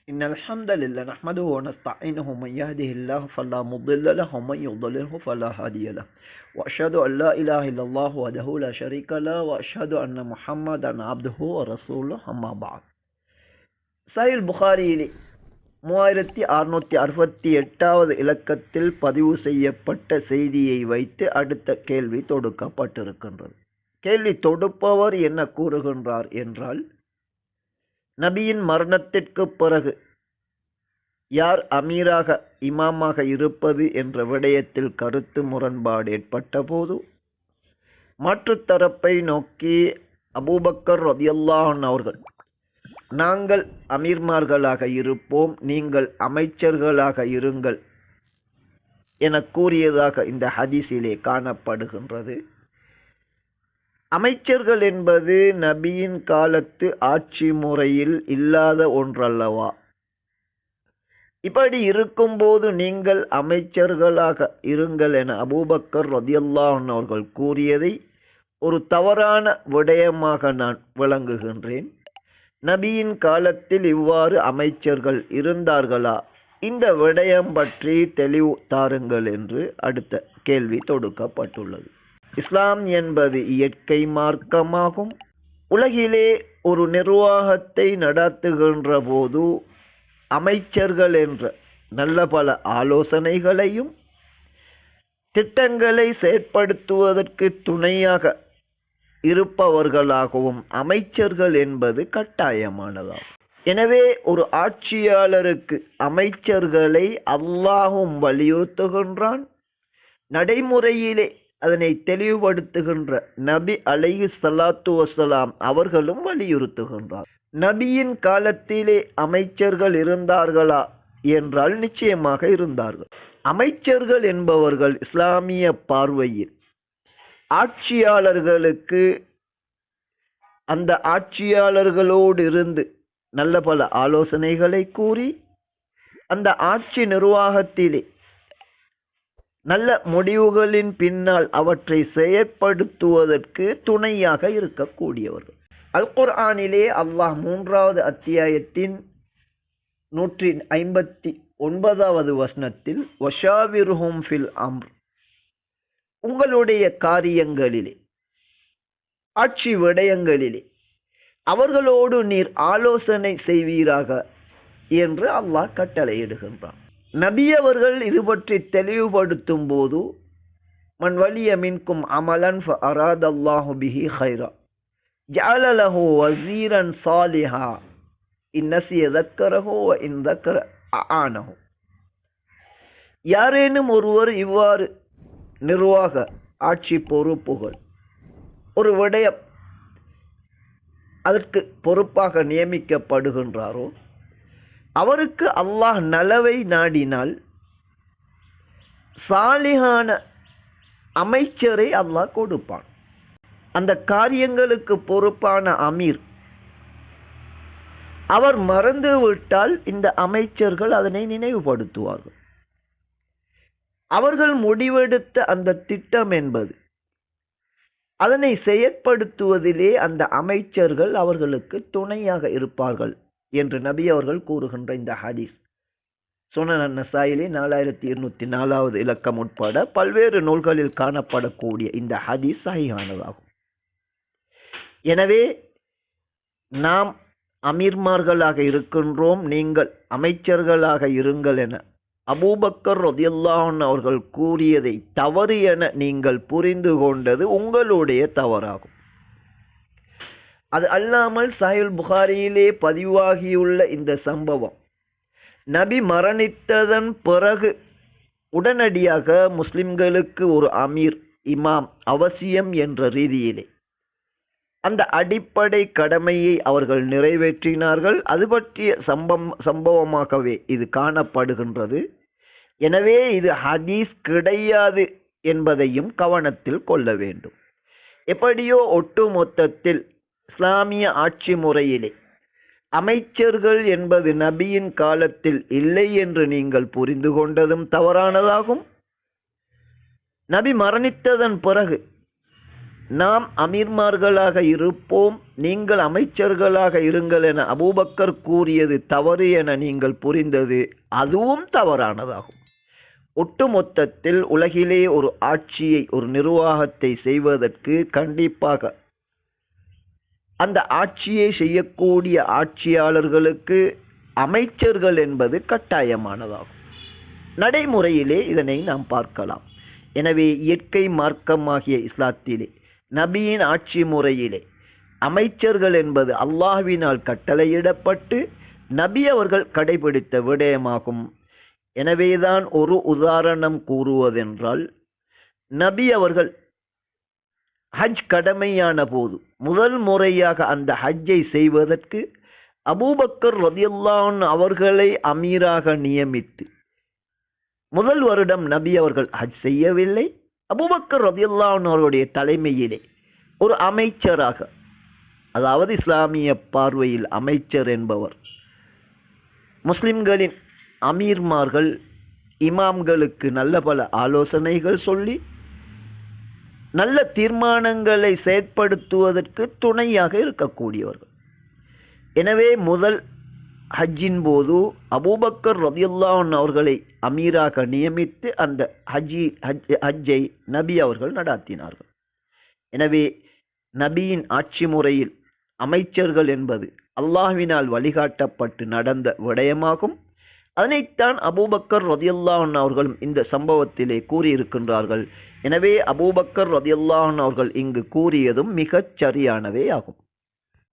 إن الحمد لله نحمده ونستعينه من يهده الله فلا مضل له ومن يضلله فلا هادي له وأشهد أن لا إله إلا الله وحده لا شريك له وأشهد أن محمدا عبده ورسوله أما بعد. சஹீஹ் புகாரியிலே 3668வது இலக்கத்தில் பதிவு செய்யப்பட்ட செய்தியை வைத்து அடுத்த கேள்வி தொடுக்கப்பட்டிருக்கின்றது. கேள்வி தொடுப்பவர் என்ன கூறுகின்றார் என்றால், நபியின் மரணத்திற்கு பிறகு யார் அமீராக இமாமாக இருப்பது என்ற விடயத்தில் கருத்து முரண்பாடு ஏற்பட்ட போது மாற்று தரப்பை நோக்கி அபூபக்கர் ரலியல்லாஹு அன்ஹு அவர்கள், நாங்கள் அமீர்மார்களாக இருப்போம், நீங்கள் அமைச்சர்களாக இருங்கள் என கூறியதாக இந்த ஹதீஸிலே காணப்படுகின்றது. அமைச்சர்கள் என்பது நபியின் காலத்து ஆட்சி முறையில் இல்லாத ஒன்றல்லவா? இப்படி இருக்கும்போது நீங்கள் அமைச்சர்களாக இருங்கள் என அபூபக்கர் ரலியல்லாஹு அன்ஹு அவர்கள் கூறியதை ஒரு தவறான விடயமாக நான் விளங்குகின்றேன். நபியின் காலத்தில் இவ்வாறு அமைச்சர்கள் இருந்தார்களா? இந்த விடயம் பற்றி தெளிவு தாருங்கள் என்று அடுத்த கேள்வி தொடுக்கப்பட்டுள்ளது. இஸ்லாம் என்பது இயற்கை மார்க்கமாகும். உலகிலே ஒரு நிர்வாகத்தை நடத்துகின்ற போது அமைச்சர்கள் என்ற நல்ல பல ஆலோசனைகளையும் திட்டங்களை செயற்படுத்துவதற்கு துணையாக இருப்பவர்களாகவும் அமைச்சர்கள் என்பது கட்டாயமானதாகும். எனவே ஒரு ஆட்சியாளருக்கு அமைச்சர்களை அல்லாஹும் வலியுறுத்துகின்றான். நடைமுறையிலே அதனை தெளிவுபடுத்துகின்ற நபி அலைஹிஸ்ஸலாத்து வஸ்ஸலாம் அவர்களும் வலியுறுத்துகின்றார். நபியின் காலத்திலே அமைச்சர்கள் இருந்தார்களா என்றால் நிச்சயமாக இருந்தார்கள். அமைச்சர்கள் என்பவர்கள் இஸ்லாமிய பார்வையில் ஆட்சியாளர்களுக்கு அந்த ஆட்சியாளர்களோடு இருந்து நல்ல பல ஆலோசனைகளை கூறி அந்த ஆட்சி நிர்வாகத்திலே நல்ல முடிவுகளின் பின்னால் அவற்றை செயற்படுத்துவதற்கு துணையாக இருக்கக்கூடியவர்கள். அல் குர்ஆனிலே அல்லாஹ் 3வது அத்தியாயத்தின் 159வது வசனத்தில் வஷாவிர்ஹும் ஃபில் அம்ர், உங்களுடைய காரியங்களிலே ஆட்சி விடயங்களிலே அவர்களோடு நீர் ஆலோசனை செய்வீராக என்று அல்லாஹ் கட்டளையிடுகின்றான். நபி அவர்கள் இது பற்றி தெளிவுபடுத்தும் போது, மன் வலிய மின்கும் அமலன் ஃபஅராதல்லாஹு பிஹி கைரா ஜஅல லஹு வஸீரன் சாலிஹா இன் நஸிய ذكرஹு வ இன் ذكر அஆனஹு. யாரேனும் ஒருவர் இவ்வாறு நிர்வாக ஆட்சி பொறுப்புகள் ஒரு விடயம் அதற்கு பொறுப்பாக நியமிக்கப்படுகின்றாரோ அவருக்கு அல்லாஹ் நலவை நாடினால் சாலிஹான அமைச்சரை அல்லாஹ் கொடுப்பான். அந்த காரியங்களுக்கு பொறுப்பான அமீர் அவர் மறந்துவிட்டால் இந்த அமைச்சர்கள் அதனை நினைவுபடுத்துவார்கள். அவர்கள் முடிவெடுத்த அந்த திட்டம் என்பது அதனை செயற்படுத்துவதிலே அந்த அமைச்சர்கள் அவர்களுக்கு துணையாக இருப்பார்கள் என்று நபி அவர்கள் கூறுகின்ற இந்த ஹதீஸ் சுனன் அன்-நசாயிலே 4204வது இலக்கம் உட்பட பல்வேறு நூல்களில் காணப்படக்கூடிய இந்த ஹதீஸ் சஹீஹானதாகும். எனவே நாம் அமீர்மார்களாக இருக்கின்றோம், நீங்கள் அமைச்சர்களாக இருங்கள் என அபூபக்கர் ரலியல்லாஹு அன்ஹு அவர்கள் கூறியதை தவறு என நீங்கள் புரிந்து கொண்டது உங்களுடைய தவறாகும். அது அல்லாமல் சஹீஹ் புகாரியிலே பதிவாகியுள்ள இந்த சம்பவம் நபி மரணித்ததன் பிறகு உடனடியாக முஸ்லிம்களுக்கு ஒரு அமீர் இமாம் அவசியம் என்ற ரீதியிலே அந்த அடிப்படை கடமையை அவர்கள் நிறைவேற்றினார்கள். அது பற்றிய சம்பவமாகவே இது காணப்படுகின்றது. எனவே இது ஹதீஸ் கிடையாது என்பதையும் கவனத்தில் கொள்ள வேண்டும். எப்படியோ ஒட்டுமொத்தத்தில் இஸ்லாமிய ஆட்சி முறையிலே அமைச்சர்கள் என்பது நபியின் காலத்தில் இல்லை என்று நீங்கள் புரிந்து கொண்டதும் தவறானதாகும். நபி மரணித்ததன் பிறகு நாம் அமீர்மார்களாக இருப்போம், நீங்கள் அமைச்சர்களாக இருங்கள் என அபூபக்கர் கூறியது தவறு என நீங்கள் புரிந்தது, அதுவும் தவறானதாகும். ஒட்டுமொத்தத்தில் உலகிலே ஒரு ஆட்சியை, ஒரு நிர்வாகத்தை செய்வதற்கு கண்டிப்பாக அந்த ஆட்சியை செய்யக்கூடிய ஆட்சியாளர்களுக்கு அமைச்சர்கள் என்பது கட்டாயமானதாகும். நடைமுறையிலே இதனை நாம் பார்க்கலாம். எனவே இயற்கை மார்க்கமாகிய இஸ்லாத்திலே நபியின் ஆட்சி முறையிலே அமைச்சர்கள் என்பது அல்லாஹ்வினால் கட்டளையிடப்பட்டு நபி அவர்கள் கடைபிடித்த விடயமாகும். எனவேதான் ஒரு உதாரணம் கூறுவதென்றால், நபி அவர்கள் ஹஜ் கடமையான போது முதல் முறையாக அந்த ஹஜ்ஜை செய்வதற்கு அபூபக்கர் ரலியல்லாஹு அன்ஹு அவர்களை அமீராக நியமித்து, முதல் வருடம் நபி அவர்கள் ஹஜ் செய்யவில்லை. அபூபக்கர் ரலியல்லாஹு அன்ஹு அவருடைய தலைமையிலே ஒரு அமைச்சராக, அதாவது இஸ்லாமிய பார்வையில் அமைச்சர் என்பவர், முஸ்லிம்களின் அமீர்மார்கள் இமாம்களுக்கு நல்ல பல ஆலோசனைகள் சொல்லி நல்ல தீர்மானங்களை செயற்படுத்துவதற்கு துணையாக இருக்கக்கூடியவர்கள். எனவே முதல் ஹஜ்ஜின் போது அபூபக்கர் ரலியல்லாஹு அன்ஹு அவர்களை அமீராக நியமித்து அந்த ஹஜ்ஜை நபி அவர்கள் நடாத்தினார்கள். எனவே நபியின் ஆட்சி முறையில் அமைச்சர்கள் என்பது அல்லாஹ்வினால் வழிகாட்டப்பட்டு நடந்த விடயமாகும். அதனைத்தான் அபூபக்கர் ரலியல்லாஹு அன்ஹு அவர்களும் இந்த சம்பவத்திலே கூறியிருக்கின்றார்கள். எனவே அபூபக்கர் ரலியல்லாஹு அன்ஹு அவர்கள் இங்கு கூறியதும் மிகச் சரியானவே ஆகும்.